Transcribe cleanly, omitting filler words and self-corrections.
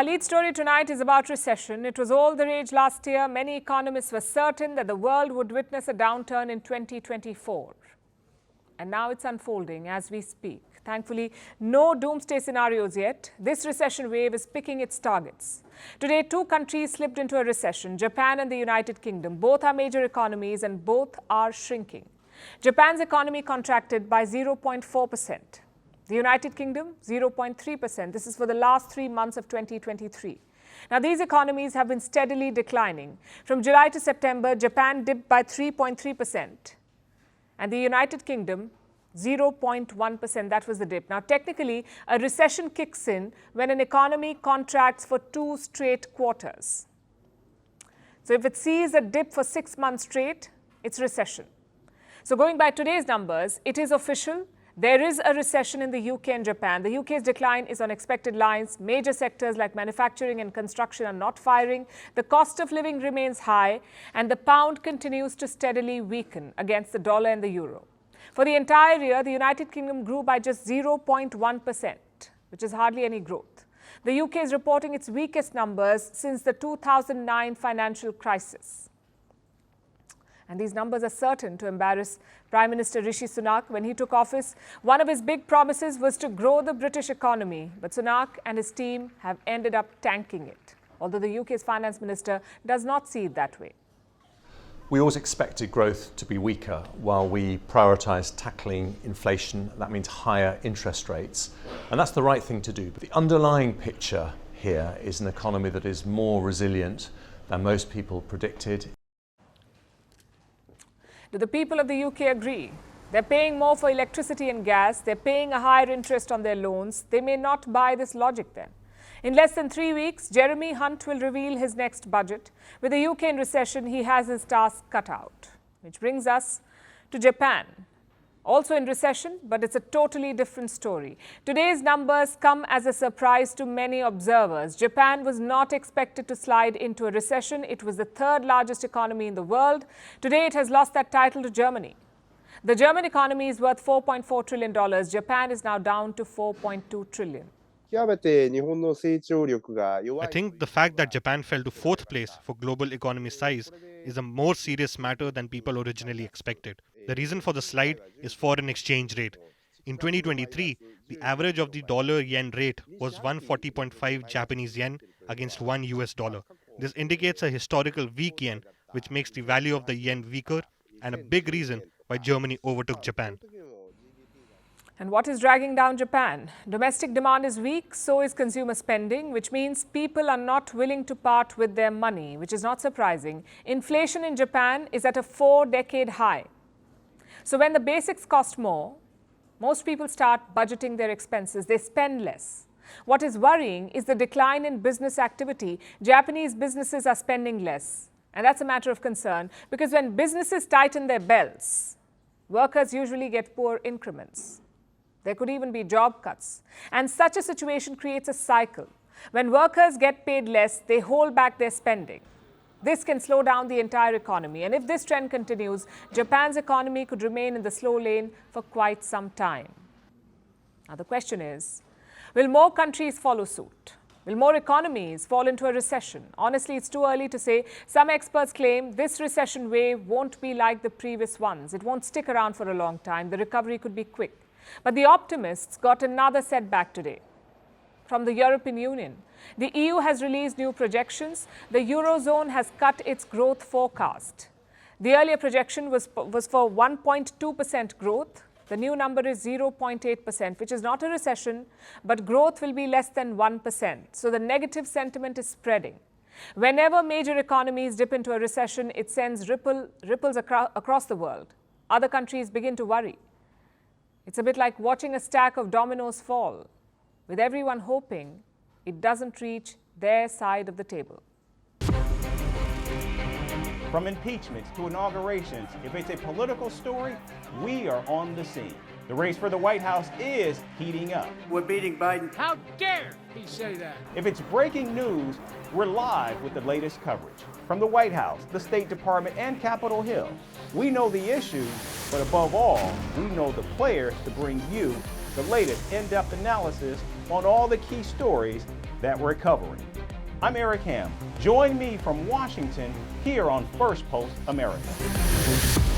Our lead story tonight is about recession. It was all the rage last year. Many economists were certain that the world would witness a downturn in 2024. And now it's unfolding as we speak. Thankfully, no doomsday scenarios yet. This recession wave is picking its targets. Today, two countries slipped into a recession, Japan and the United Kingdom. Both are major economies and both are shrinking. Japan's economy contracted by 0.4%. The United Kingdom, 0.3%. This is for the last 3 months of 2023. Now, these economies have been steadily declining. From July to September, Japan dipped by 3.3%. And the United Kingdom, 0.1%. That was the dip. Now, technically, a recession kicks in when an economy contracts for 2 straight quarters. So, if it sees a dip for 6 months straight, it's recession. So, going by today's numbers, it is official. There is a recession in the UK and Japan. The UK's decline is on expected lines. Major sectors like manufacturing and construction are not firing. The cost of living remains high, and the pound continues to steadily weaken against the dollar and the euro. For the entire year, the United Kingdom grew by just 0.1%, which is hardly any growth. The UK is reporting its weakest numbers since the 2009 financial crisis. And these numbers are certain to embarrass Prime Minister Rishi Sonak. When he took office, one of his big promises was to grow the British economy. But Sunak and his team have ended up tanking it, although the UK's finance minister does not see it that way. We always expected growth to be weaker while we prioritised tackling inflation. That means higher interest rates. And that's the right thing to do. But the underlying picture here is an economy that is more resilient than most people predicted. Do the people of the UK agree? They're paying more for electricity and gas. They're paying a higher interest on their loans. They may not buy this logic then. In less than 3 weeks, Jeremy Hunt will reveal his next budget. With the UK in recession, he has his task cut out. Which brings us to Japan. Also in recession, but it's a totally different story. Today's numbers come as a surprise to many observers. Japan was not expected to slide into a recession. It was the third largest economy in the world. Today, it has lost that title to Germany. The German economy is worth $4.4 trillion. Japan is now down to $4.2 trillion. I think the fact that Japan fell to 4th place for global economy size is a more serious matter than people originally expected. The reason for the slide is foreign exchange rate. In 2023, the average of the dollar-yen rate was 140.5 Japanese yen against $1 US. This indicates a historical weak yen, which makes the value of the yen weaker and a big reason why Germany overtook Japan. And what is dragging down Japan? Domestic demand is weak, so is consumer spending, which means people are not willing to part with their money, which is not surprising. Inflation in Japan is at a 4-decade high. So when the basics cost more, most people start budgeting their expenses. They spend less. What is worrying is the decline in business activity. Japanese businesses are spending less. And that's a matter of concern because when businesses tighten their belts, workers usually get poor increments. There could even be job cuts. And such a situation creates a cycle. When workers get paid less, they hold back their spending. This can slow down the entire economy. And if this trend continues, Japan's economy could remain in the slow lane for quite some time. Now, the question is, will more countries follow suit? Will more economies fall into a recession? Honestly, it's too early to say. Some experts claim this recession wave won't be like the previous ones. It won't stick around for a long time. The recovery could be quick. But the optimists got another setback today from the European Union. The EU has released new projections. The Eurozone has cut its growth forecast. The earlier projection was for 1.2% growth. The new number is 0.8%, which is not a recession, but growth will be less than 1%. So the negative sentiment is spreading. Whenever major economies dip into a recession, it sends ripples across the world. Other countries begin to worry. It's a bit like watching a stack of dominoes fall, with everyone hoping it doesn't reach their side of the table. From impeachments to inaugurations, if it's a political story, we are on the scene. The race for the White House is heating up. We're beating Biden. How dare he say that? If it's breaking news, we're live with the latest coverage. From the White House, the State Department, and Capitol Hill, we know the issues, but above all, we know the players to bring you the latest in-depth analysis on all the key stories that we're covering. I'm Eric Ham. Join me from Washington here on Firstpost America.